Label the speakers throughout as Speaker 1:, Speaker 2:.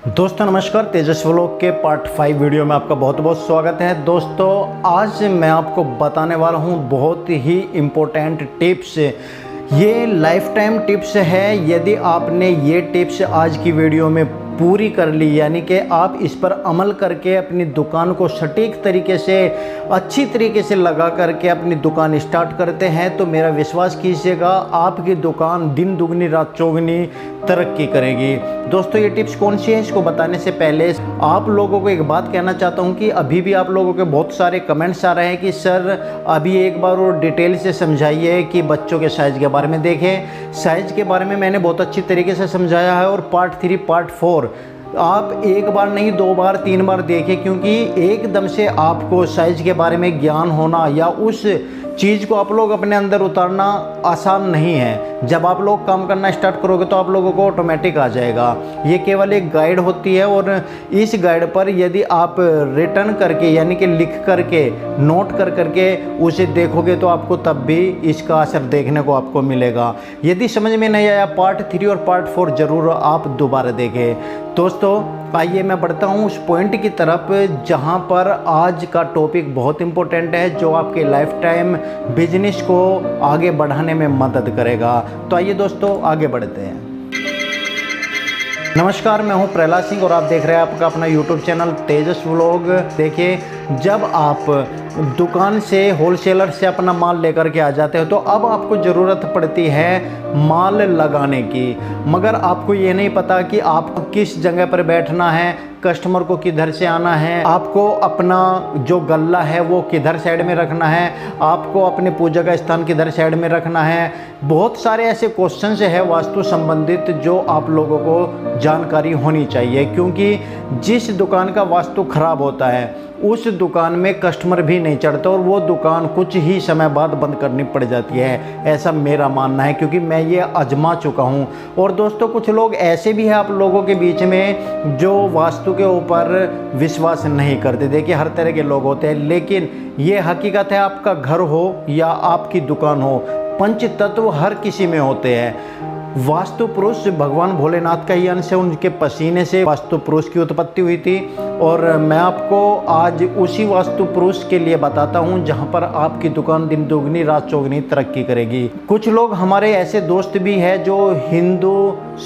Speaker 1: दोस्तों नमस्कार, तेजस व्लॉग के पार्ट 5 वीडियो में आपका बहुत बहुत स्वागत है। दोस्तों आज मैं आपको बताने वाला हूं बहुत ही इम्पोर्टेंट टिप्स। ये लाइफ टाइम टिप्स है। यदि आपने ये टिप्स आज की वीडियो में पूरी कर ली, यानी कि आप इस पर अमल करके अपनी दुकान को सटीक तरीके से अच्छी तरीके से लगा करके अपनी दुकान स्टार्ट करते हैं, तो मेरा विश्वास कीजिएगा आपकी दुकान दिन दुगनी रात चौगनी तरक्की करेगी। दोस्तों ये टिप्स कौन सी है, इसको बताने से पहले आप लोगों को एक बात कहना चाहता हूं कि अभी भी आप लोगों के बहुत सारे कमेंट्स आ रहे हैं कि सर अभी एक बार और डिटेल से समझाइए कि बच्चों के साइज़ के बारे में। देखें, साइज़ के बारे में मैंने बहुत अच्छी तरीके से समझाया है और पार्ट 3 पार्ट 4 आप एक बार नहीं 2 बार 3 बार देखें, क्योंकि एकदम से आपको साइज़ के बारे में ज्ञान होना या उस चीज़ को आप लोग अपने अंदर उतारना आसान नहीं है। जब आप लोग काम करना स्टार्ट करोगे तो आप लोगों को ऑटोमेटिक आ जाएगा। ये केवल एक गाइड होती है और इस गाइड पर यदि आप रिटर्न करके यानी कि लिख करके नोट कर करके उसे देखोगे तो आपको तब भी इसका असर देखने को आपको मिलेगा। यदि समझ में नहीं आया पार्ट 3 और पार्ट 4 ज़रूर आप दोबारा देखें। दोस्तों आइए मैं बढ़ता हूँ उस पॉइंट की तरफ जहाँ पर आज का टॉपिक बहुत इम्पोर्टेंट है, जो आपके लाइफ टाइम बिजनेस को आगे बढ़ाने में मदद करेगा। तो आइए दोस्तों आगे बढ़ते हैं। नमस्कार, मैं हूं प्रहलाद सिंह और आप देख रहे हैं आपका अपना YouTube चैनल तेजस व्लॉग। देखिए, जब आप दुकान से होलसेलर से अपना माल लेकर के आ जाते हो तो अब आपको ज़रूरत पड़ती है माल लगाने की, मगर आपको ये नहीं पता कि आपको किस जगह पर बैठना है, कस्टमर को किधर से आना है, आपको अपना जो गल्ला है वो किधर साइड में रखना है, आपको अपने पूजा का स्थान किधर साइड में रखना है। बहुत सारे ऐसे क्वेश्चंस है वास्तु संबंधित जो आप लोगों को जानकारी होनी चाहिए, क्योंकि जिस दुकान का वास्तु खराब होता है उस दुकान में कस्टमर भी नहीं चढ़ता और वो दुकान कुछ ही समय बाद बंद करनी पड़ जाती है। ऐसा मेरा मानना है, क्योंकि मैं ये आजमा चुका हूँ। और दोस्तों कुछ लोग ऐसे भी हैं आप लोगों के बीच में जो वास्तु के ऊपर विश्वास नहीं करते। देखिए, हर तरह के लोग होते हैं, लेकिन ये हकीकत है, आपका घर हो या आपकी दुकान हो, पंच तत्व हर किसी में होते हैं। वास्तु पुरुष भगवान भोलेनाथ का ही अंश है, उनके पसीने से वास्तु पुरुष की उत्पत्ति हुई थी। और मैं आपको आज उसी वास्तु पुरुष के लिए बताता हूं जहां पर आपकी दुकान दिन दुगनी रात चौगनी तरक्की करेगी। कुछ लोग हमारे ऐसे दोस्त भी हैं जो हिंदू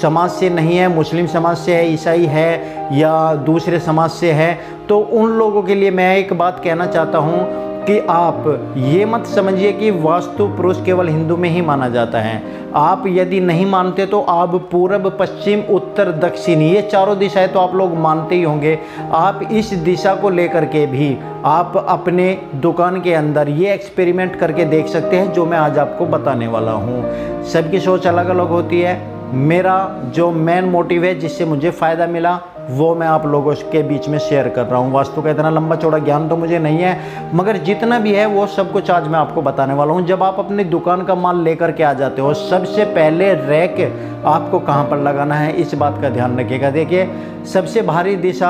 Speaker 1: समाज से नहीं है, मुस्लिम समाज से है, ईसाई है या दूसरे समाज से है। तो उन लोगों के लिए मैं एक बात कहना चाहता हूँ कि आप ये मत समझिए कि वास्तु पुरुष केवल हिंदू में ही माना जाता है। आप यदि नहीं मानते तो आप पूर्व पश्चिम उत्तर दक्षिण ये चारों दिशाएं तो आप लोग मानते ही होंगे। आप इस दिशा को लेकर के भी आप अपने दुकान के अंदर ये एक्सपेरिमेंट करके देख सकते हैं जो मैं आज आपको बताने वाला हूँ। सबकी सोच अलग अलग होती है। मेरा जो मेन मोटिव है जिससे मुझे फ़ायदा मिला वो मैं आप लोगों के बीच में शेयर कर रहा हूँ। वास्तु का इतना लंबा चौड़ा ज्ञान तो मुझे नहीं है, मगर जितना भी है वो सब कुछ आज मैं आपको बताने वाला हूँ। जब आप अपनी दुकान का माल लेकर के आ जाते हो, सबसे पहले रैक आपको कहाँ पर लगाना है इस बात का ध्यान रखिएगा। देखिए, सबसे भारी दिशा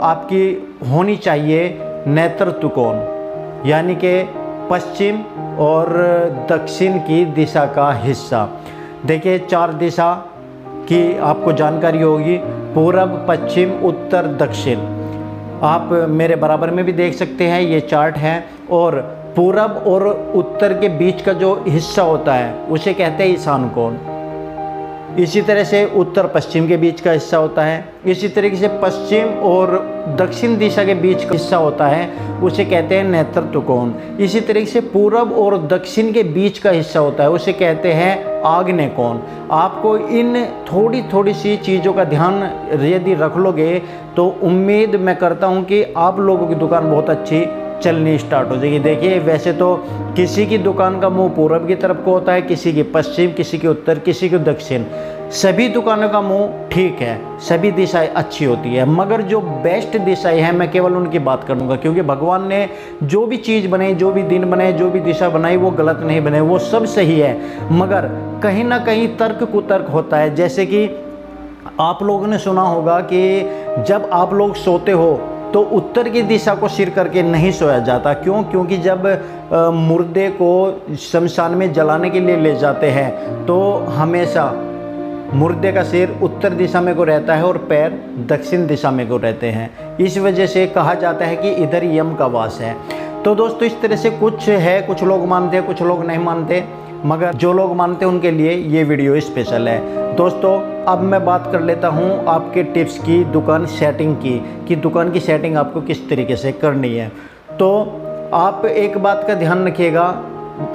Speaker 1: आपकी होनी चाहिए नेतृत्व कोण, यानी कि पश्चिम और दक्षिण की दिशा का हिस्सा। देखिए, 4 दिशा की आपको जानकारी होगी, पूरब पश्चिम उत्तर दक्षिण। आप मेरे बराबर में भी देख सकते हैं, ये चार्ट है। और पूरब और उत्तर के बीच का जो हिस्सा होता है उसे कहते हैं ईशान कोण। इसी तरह से उत्तर पश्चिम के बीच का हिस्सा होता है। इसी तरीके से पश्चिम और दक्षिण दिशा के बीच का हिस्सा होता है, उसे कहते हैं नेतृत्व कोण। इसी तरीके से पूरब और दक्षिण के बीच का हिस्सा होता है, उसे कहते हैं आग्नेय कोण। आपको इन थोड़ी थोड़ी सी चीज़ों का ध्यान यदि रख लोगे तो उम्मीद मैं करता हूँ कि आप लोगों की दुकान बहुत अच्छी चलनी स्टार्ट हो जाएगी। देखिए, वैसे तो किसी की दुकान का मुंह पूरब की तरफ को होता है, किसी की पश्चिम, किसी की उत्तर, किसी की दक्षिण। सभी दुकानों का मुंह ठीक है, सभी दिशाएं अच्छी होती है, मगर जो बेस्ट दिशाएं हैं मैं केवल उनकी बात करूंगा, क्योंकि भगवान ने जो भी चीज़ बनाई, जो भी दिन बनाए, जो भी दिशा बनाई वो गलत नहीं बनाई, वो सब सही है। मगर कहीं ना कहीं तर्क कुतर्क होता है। जैसे कि आप लोगों ने सुना होगा कि जब आप लोग सोते हो तो उत्तर की दिशा को सिर करके नहीं सोया जाता। क्यों? क्योंकि जब मुर्दे को शमशान में जलाने के लिए ले जाते हैं तो हमेशा मुर्दे का सिर उत्तर दिशा में को रहता है और पैर दक्षिण दिशा में को रहते हैं। इस वजह से कहा जाता है कि इधर यम का वास है। तो दोस्तों इस तरह से कुछ है, कुछ लोग मानते हैं, कुछ लोग नहीं मानते, मगर जो लोग मानते हैं उनके लिए ये वीडियो स्पेशल है। दोस्तों अब मैं बात कर लेता हूँ आपके टिप्स की, दुकान सेटिंग की, कि दुकान की सेटिंग आपको किस तरीके से करनी है। तो आप एक बात का ध्यान रखिएगा,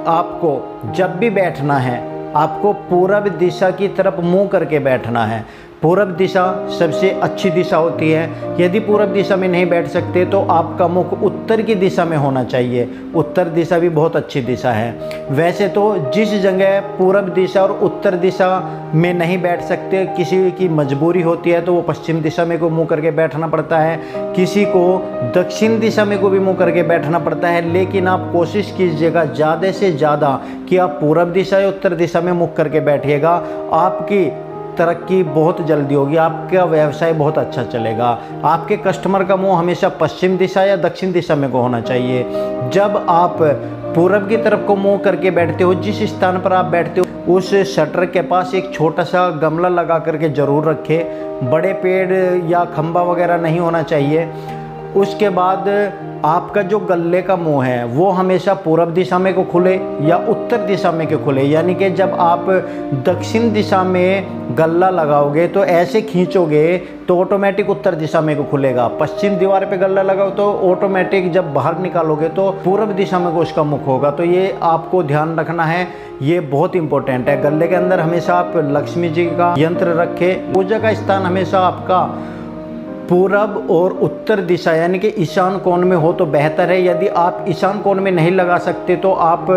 Speaker 1: आपको जब भी बैठना है आपको पूरब दिशा की तरफ मुंह करके बैठना है। पूरब दिशा सबसे अच्छी दिशा होती है। यदि पूरब दिशा में नहीं बैठ सकते तो आपका मुख उत्तर की दिशा में होना चाहिए। उत्तर दिशा भी बहुत अच्छी दिशा है। वैसे तो जिस जगह पूरब दिशा और उत्तर दिशा में नहीं बैठ सकते, किसी की मजबूरी होती है तो वो पश्चिम दिशा में को मुँह करके बैठना पड़ता है, किसी को दक्षिण दिशा में को भी मुँह करके बैठना पड़ता है। लेकिन आप कोशिश कीजिएगा ज़्यादा से ज़्यादा कि आप पूरब दिशा या उत्तर दिशा में मुख करके बैठिएगा। आपकी तरक्की बहुत जल्दी होगी, आपका व्यवसाय बहुत अच्छा चलेगा। आपके कस्टमर का मुंह हमेशा पश्चिम दिशा या दक्षिण दिशा में को होना चाहिए। जब आप पूरब की तरफ को मुंह करके बैठते हो, जिस स्थान पर आप बैठते हो उस शटर के पास एक छोटा सा गमला लगा करके ज़रूर रखें। बड़े पेड़ या खंबा वगैरह नहीं होना चाहिए। उसके बाद आपका जो गल्ले का मुंह है वो हमेशा पूरब दिशा में को खुले या उत्तर दिशा में को खुले। यानी कि जब आप दक्षिण दिशा में गल्ला लगाओगे तो ऐसे खींचोगे तो ऑटोमेटिक उत्तर दिशा में को खुलेगा। पश्चिम दीवार पे गल्ला लगाओ तो ऑटोमेटिक जब बाहर निकालोगे तो पूरब दिशा में को उसका मुख होगा। तो ये आपको ध्यान रखना है, ये बहुत इंपॉर्टेंट है। गल्ले के अंदर हमेशा आप लक्ष्मी जी का यंत्र रखें। पूजा का स्थान हमेशा आपका पूरब और उत्तर दिशा यानी कि ईशान कोण में हो तो बेहतर है। यदि आप ईशान कोण में नहीं लगा सकते तो आप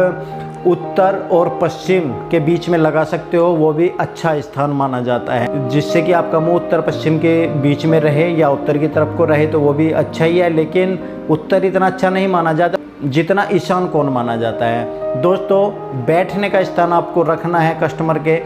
Speaker 1: उत्तर और पश्चिम के बीच में लगा सकते हो, वो भी अच्छा स्थान माना जाता है। जिससे कि आपका मुंह उत्तर पश्चिम के बीच में रहे या उत्तर की तरफ को रहे तो वो भी अच्छा ही है। लेकिन उत्तर इतना अच्छा नहीं माना जाता जितना ईशान कोण माना जाता है। दोस्तों बैठने का स्थान आपको रखना है कस्टमर के।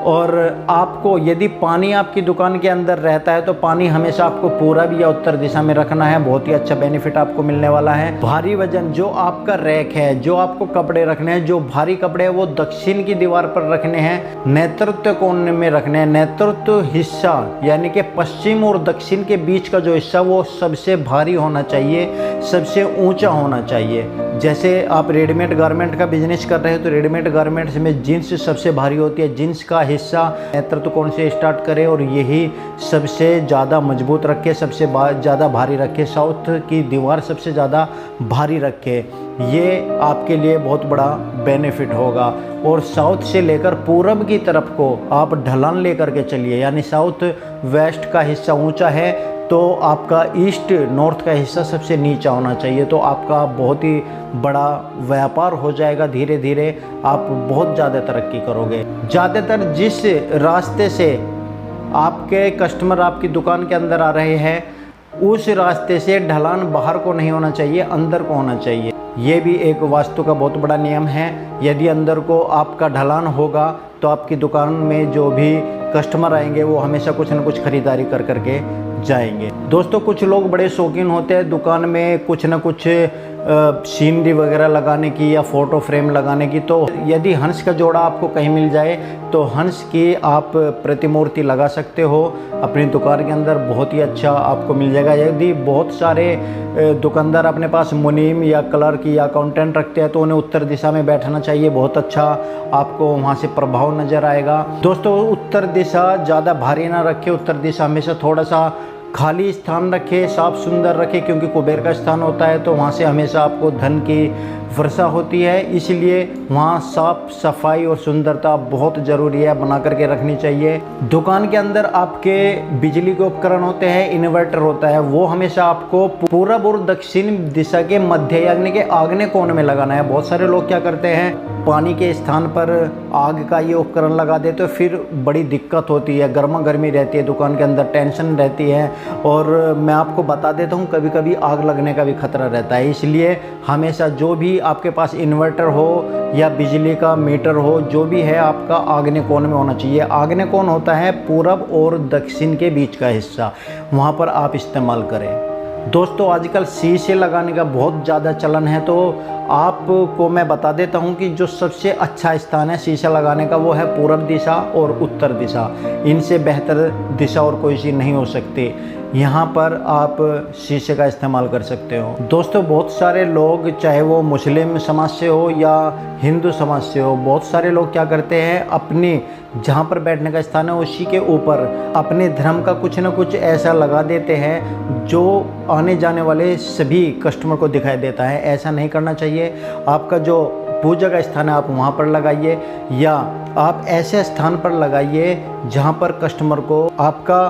Speaker 1: और आपको यदि पानी आपकी दुकान के अंदर रहता है तो पानी हमेशा आपको पूरब या उत्तर दिशा में रखना है। बहुत ही अच्छा बेनिफिट आपको मिलने वाला है। भारी वजन जो आपका रैक है, जो आपको कपड़े रखने हैं, जो भारी कपड़े हैं वो दक्षिण की दीवार पर रखने हैं, नेतृत्व कोण में रखने हैं। नेतृत्व हिस्सा यानी कि पश्चिम और दक्षिण के बीच का जो हिस्सा वो सबसे भारी होना चाहिए, सबसे ऊंचा होना चाहिए। जैसे आप रेडीमेड गारमेंट का बिजनेस कर रहे हो तो रेडीमेड गारमेंट्स में जीन्स सबसे भारी होती है। जीन्स का हिस्सा नेतृत्व कोण से स्टार्ट करें और यही सबसे ज़्यादा मजबूत रखे, सबसे ज़्यादा भारी रखे। साउथ की दीवार सबसे ज़्यादा भारी रखे, ये आपके लिए बहुत बड़ा बेनिफिट होगा। और साउथ से लेकर पूरब की तरफ को आप ढलान लेकर के चलिए। यानी साउथ वेस्ट का हिस्सा ऊंचा है तो आपका ईस्ट नॉर्थ का हिस्सा सबसे नीचा होना चाहिए। तो आपका बहुत ही बड़ा व्यापार हो जाएगा। धीरे धीरे आप बहुत ज़्यादा तरक्की करोगे। ज़्यादातर जिस रास्ते से आपके कस्टमर आपकी दुकान के अंदर आ रहे हैं उस रास्ते से ढलान बाहर को नहीं होना चाहिए, अंदर को होना चाहिए। ये भी एक वास्तु का बहुत बड़ा नियम है। यदि अंदर को आपका ढलान होगा तो आपकी दुकान में जो भी कस्टमर आएंगे वो हमेशा कुछ न कुछ खरीदारी कर करके जाएंगे। दोस्तों कुछ लोग बड़े शौकीन होते हैं दुकान में कुछ न कुछ सीनरी वगैरह लगाने की या फ़ोटो फ्रेम लगाने की। तो यदि हंस का जोड़ा आपको कहीं मिल जाए तो हंस की आप प्रतिमूर्ति लगा सकते हो अपनी दुकान के अंदर, बहुत ही अच्छा आपको मिल जाएगा। यदि बहुत सारे दुकानदार अपने पास मुनीम या क्लर्क या अकाउंटेंट रखते हैं तो उन्हें उत्तर दिशा में बैठना चाहिए। बहुत अच्छा आपको वहाँ से प्रभाव नज़र आएगा। दोस्तों उत्तर दिशा ज़्यादा भारी ना रखे, उत्तर दिशा हमेशा थोड़ा सा खाली स्थान रखे, साफ सुंदर रखे, क्योंकि कुबेर का स्थान होता है तो वहाँ से हमेशा आपको धन की वर्षा होती है। इसलिए वहाँ साफ सफाई और सुंदरता बहुत ज़रूरी है, बना करके रखनी चाहिए। दुकान के अंदर आपके बिजली के उपकरण होते हैं, इन्वर्टर होता है, वो हमेशा आपको पूरब और दक्षिण दिशा के मध्य यानी कि आग्नेय कोण में लगाना है। बहुत सारे लोग क्या करते हैं पानी के स्थान पर आग का ये उपकरण लगा देते, तो फिर बड़ी दिक्कत होती है, गर्मा गर्मी रहती है दुकान के अंदर, टेंशन रहती है। और मैं आपको बता देता हूँ कभी कभी आग लगने का भी खतरा रहता है। इसलिए हमेशा जो भी आपके पास इन्वर्टर हो या बिजली का मीटर हो, जो भी है आपका आग्नेय कोण में होना चाहिए। आग्नेय कोण होता है पूरब और दक्षिण के बीच का हिस्सा, वहाँ पर आप इस्तेमाल करें। दोस्तों आजकल शीशे लगाने का बहुत ज़्यादा चलन है, तो आपको मैं बता देता हूं कि जो सबसे अच्छा स्थान है शीशा लगाने का वो है पूरब दिशा और उत्तर दिशा। इनसे बेहतर दिशा और कोई चीज़ नहीं हो सकती। यहाँ पर आप शीशे का इस्तेमाल कर सकते हो। दोस्तों बहुत सारे लोग, चाहे वो मुस्लिम समाज से हो या हिंदू समाज से हो, बहुत सारे लोग क्या करते हैं, अपने जहाँ पर बैठने का स्थान है उसी के ऊपर अपने धर्म का कुछ ना कुछ ऐसा लगा देते हैं जो आने जाने वाले सभी कस्टमर को दिखाई देता है। ऐसा नहीं करना चाहिए। आपका जो पूजा का स्थान है आप वहाँ पर लगाइए, या आप ऐसे स्थान पर लगाइए जहाँ पर कस्टमर को आपका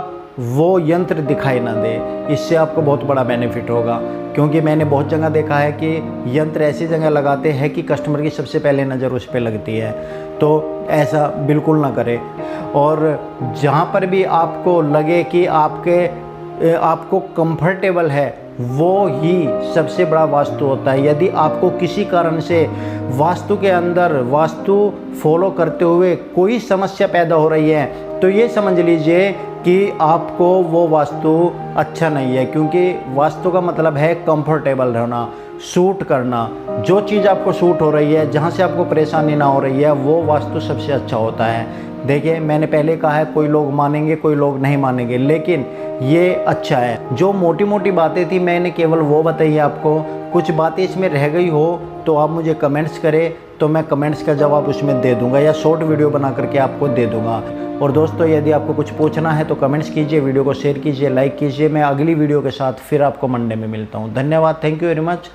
Speaker 1: वो यंत्र दिखाई ना दे। इससे आपको बहुत बड़ा बेनिफिट होगा, क्योंकि मैंने बहुत जगह देखा है कि यंत्र ऐसी जगह लगाते हैं कि कस्टमर की सबसे पहले नज़र उस पर लगती है। तो ऐसा बिल्कुल ना करें। और जहाँ पर भी आपको लगे कि आपको कंफर्टेबल है, वो ही सबसे बड़ा वास्तु होता है। यदि आपको किसी कारण से वास्तु के अंदर वास्तु फॉलो करते हुए कोई समस्या पैदा हो रही है, तो ये समझ लीजिए कि आपको वो वास्तु अच्छा नहीं है, क्योंकि वास्तु का मतलब है कंफर्टेबल रहना, सूट करना। जो चीज़ आपको सूट हो रही है, जहाँ से आपको परेशानी ना हो रही है, वो वास्तु सबसे अच्छा होता है। देखिए मैंने पहले कहा है, कोई लोग मानेंगे कोई लोग नहीं मानेंगे, लेकिन ये अच्छा है। जो मोटी मोटी बातें थी मैंने केवल वो बताई आपको। कुछ बातें इसमें रह गई हो तो आप मुझे कमेंट्स करें, तो मैं कमेंट्स का जवाब उसमें दे दूंगा, या शॉर्ट वीडियो बना करके आपको दे दूंगा। और दोस्तों यदि आपको कुछ पूछना है तो कमेंट्स कीजिए, वीडियो को शेयर कीजिए, लाइक कीजिए। मैं अगली वीडियो के साथ फिर आपको मंडे में मिलता हूँ। धन्यवाद, थैंक यू वेरी मच।